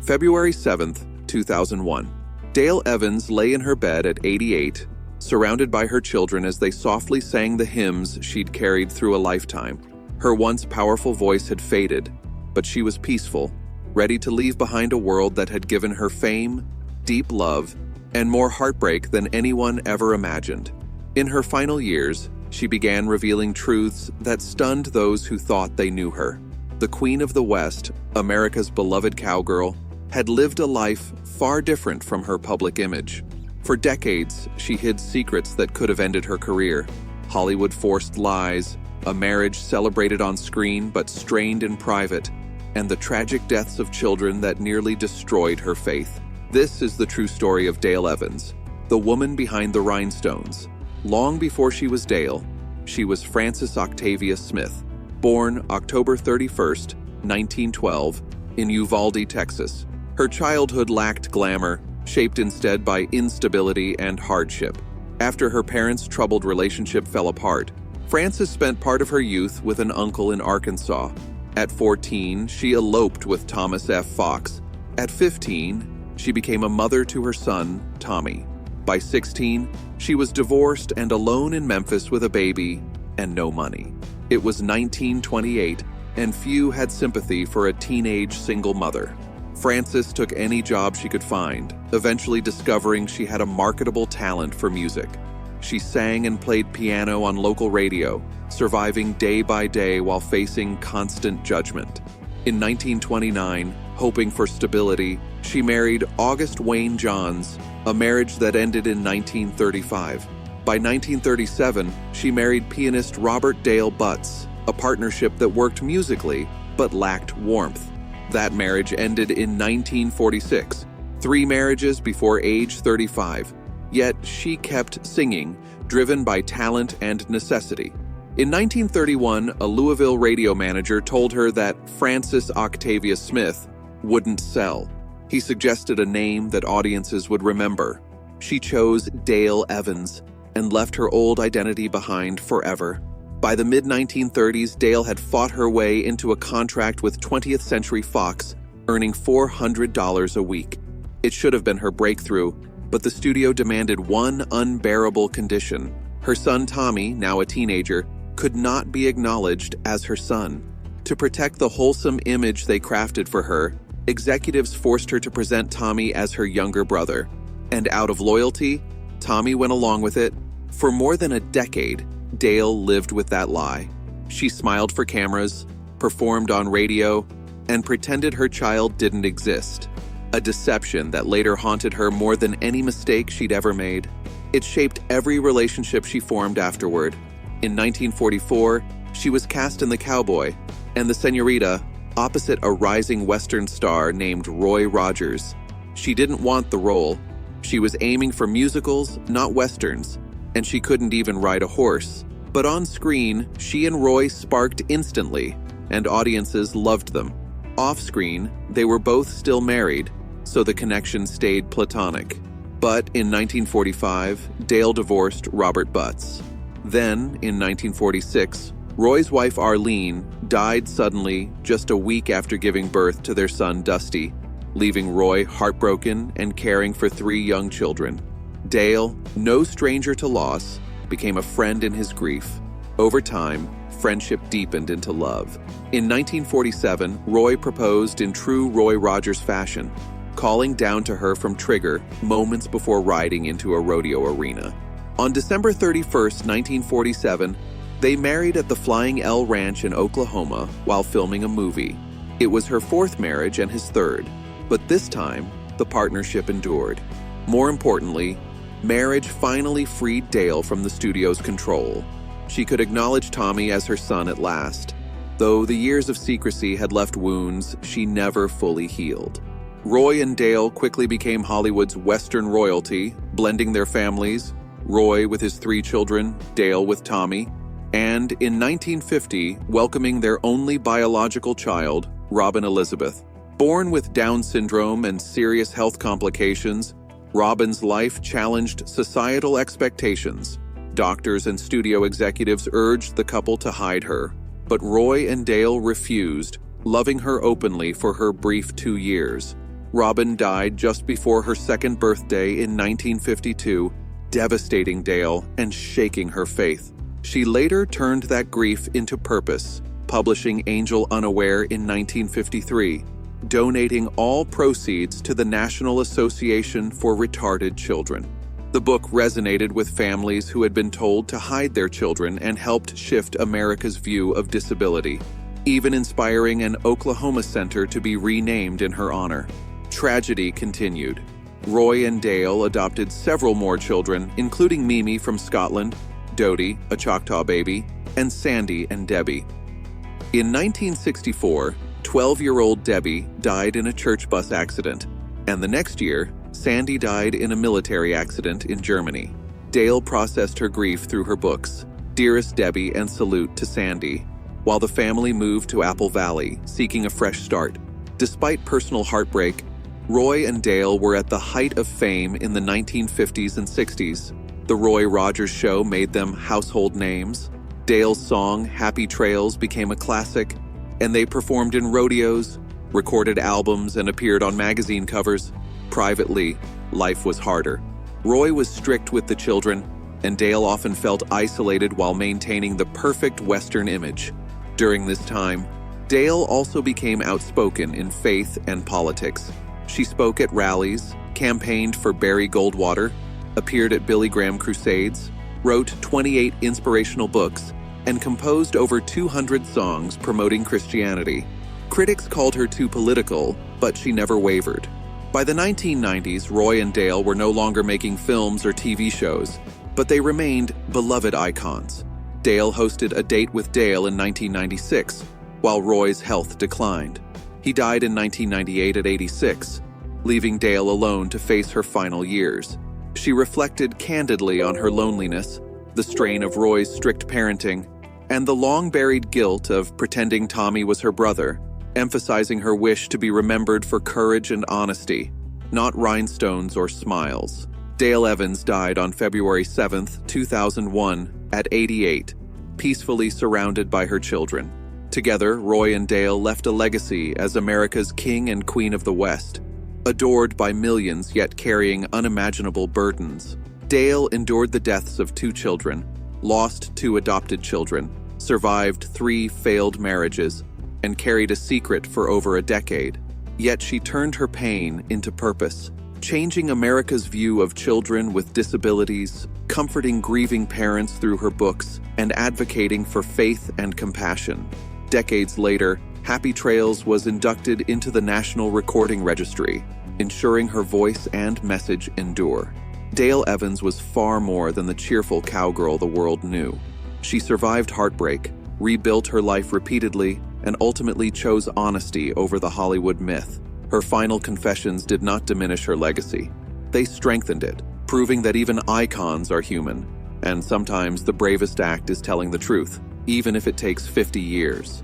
February 7th, 2001. Dale Evans lay in her bed at 88, surrounded by her children as they softly sang the hymns she'd carried through a lifetime. Her once powerful voice had faded, but she was peaceful, ready to leave behind a world that had given her fame, deep love, and more heartbreak than anyone ever imagined. In her final years, she began revealing truths that stunned those who thought they knew her. The Queen of the West, America's beloved cowgirl, had lived a life far different from her public image. For decades, she hid secrets that could have ended her career. Hollywood-forced lies, a marriage celebrated on screen but strained in private, and the tragic deaths of children that nearly destroyed her faith. This is the true story of Dale Evans, the woman behind the rhinestones. Long before she was Dale, she was Frances Octavia Smith, born October 31st, 1912, in Uvalde, Texas. Her childhood lacked glamour, shaped instead by instability and hardship. After her parents' troubled relationship fell apart, Frances spent part of her youth with an uncle in Arkansas. At 14, she eloped with Thomas F. Fox. At 15, she became a mother to her son, Tommy. By 16, she was divorced and alone in Memphis with a baby and no money. It was 1928, and few had sympathy for a teenage single mother. Frances took any job she could find, eventually discovering she had a marketable talent for music. She sang and played piano on local radio, surviving day by day while facing constant judgment. In 1929, hoping for stability, she married August Wayne Johns, a marriage that ended in 1935. By 1937, she married pianist Robert Dale Butts, a partnership that worked musically but lacked warmth. That marriage ended in 1946, 3 marriages before age 35. Yet she kept singing, driven by talent and necessity. In 1931, a Louisville radio manager told her that Frances Octavia Smith wouldn't sell. He suggested a name that audiences would remember. She chose Dale Evans and left her old identity behind forever. By the mid-1930s, Dale had fought her way into a contract with 20th Century Fox, earning $400 a week. It should have been her breakthrough, but the studio demanded one unbearable condition. Her son Tommy, now a teenager, could not be acknowledged as her son. To protect the wholesome image they crafted for her, executives forced her to present Tommy as her younger brother. And out of loyalty, Tommy went along with it. For more than a decade, Dale lived with that lie. She smiled for cameras, performed on radio, and pretended her child didn't exist. A deception that later haunted her more than any mistake she'd ever made. It shaped every relationship she formed afterward. In 1944, she was cast in The Cowboy and the Senorita opposite a rising Western star named Roy Rogers. She didn't want the role. She was aiming for musicals, not Westerns, and she couldn't even ride a horse. But on screen, she and Roy sparked instantly, and audiences loved them. Off-screen, they were both still married, so the connection stayed platonic. But in 1945, Dale divorced Robert Butts. Then, in 1946, Roy's wife Arlene died suddenly just a week after giving birth to their son Dusty, leaving Roy heartbroken and caring for 3 young children. Dale, no stranger to loss, became a friend in his grief. Over time, friendship deepened into love. In 1947, Roy proposed in true Roy Rogers fashion, calling down to her from Trigger moments before riding into a rodeo arena. On December 31st, 1947, they married at the Flying L Ranch in Oklahoma while filming a movie. It was her 4th marriage and his 3rd, but this time, the partnership endured. More importantly, marriage finally freed Dale from the studio's control. She could acknowledge Tommy as her son at last, though the years of secrecy had left wounds she never fully healed. Roy and Dale quickly became Hollywood's Western royalty, blending their families, Roy with his 3 children, Dale with Tommy, and in 1950, welcoming their only biological child, Robin Elizabeth. Born with Down syndrome and serious health complications, Robin's life challenged societal expectations. Doctors and studio executives urged the couple to hide her, but Roy and Dale refused, loving her openly for her brief 2 years. Robin died just before her second birthday in 1952, devastating Dale and shaking her faith. She later turned that grief into purpose, publishing Angel Unaware in 1953, donating all proceeds to the National Association for Retarded Children. The book resonated with families who had been told to hide their children and helped shift America's view of disability, even inspiring an Oklahoma center to be renamed in her honor. Tragedy continued. Roy and Dale adopted several more children, including Mimi from Scotland, Dodie, a Choctaw baby, and Sandy and Debbie. In 1964, 12-year-old Debbie died in a church bus accident, and the next year, Sandy died in a military accident in Germany. Dale processed her grief through her books, Dearest Debbie and Salute to Sandy, while the family moved to Apple Valley, seeking a fresh start. Despite personal heartbreak, Roy and Dale were at the height of fame in the 1950s and 60s. The Roy Rogers Show made them household names. Dale's song, Happy Trails, became a classic, and they performed in rodeos, recorded albums, and appeared on magazine covers. Privately, life was harder. Roy was strict with the children, and Dale often felt isolated while maintaining the perfect Western image. During this time, Dale also became outspoken in faith and politics. She spoke at rallies, campaigned for Barry Goldwater, appeared at Billy Graham crusades, wrote 28 inspirational books, and composed over 200 songs promoting Christianity. Critics called her too political, but she never wavered. By the 1990s, Roy and Dale were no longer making films or TV shows, but they remained beloved icons. Dale hosted A Date with Dale in 1996, while Roy's health declined. He died in 1998 at 86, leaving Dale alone to face her final years. She reflected candidly on her loneliness, the strain of Roy's strict parenting, and the long-buried guilt of pretending Tommy was her brother, emphasizing her wish to be remembered for courage and honesty, not rhinestones or smiles. Dale Evans died on February 7, 2001, at 88, peacefully surrounded by her children. Together, Roy and Dale left a legacy as America's king and queen of the West, adored by millions yet carrying unimaginable burdens. Dale endured the deaths of 2 children, lost 2 adopted children, survived 3 failed marriages, and carried a secret for over a decade. Yet she turned her pain into purpose, changing America's view of children with disabilities, comforting grieving parents through her books, and advocating for faith and compassion. Decades later, Happy Trails was inducted into the National Recording Registry, ensuring her voice and message endure. Dale Evans was far more than the cheerful cowgirl the world knew. She survived heartbreak, rebuilt her life repeatedly, and ultimately chose honesty over the Hollywood myth. Her final confessions did not diminish her legacy. They strengthened it, proving that even icons are human, and sometimes the bravest act is telling the truth, even if it takes 50 years.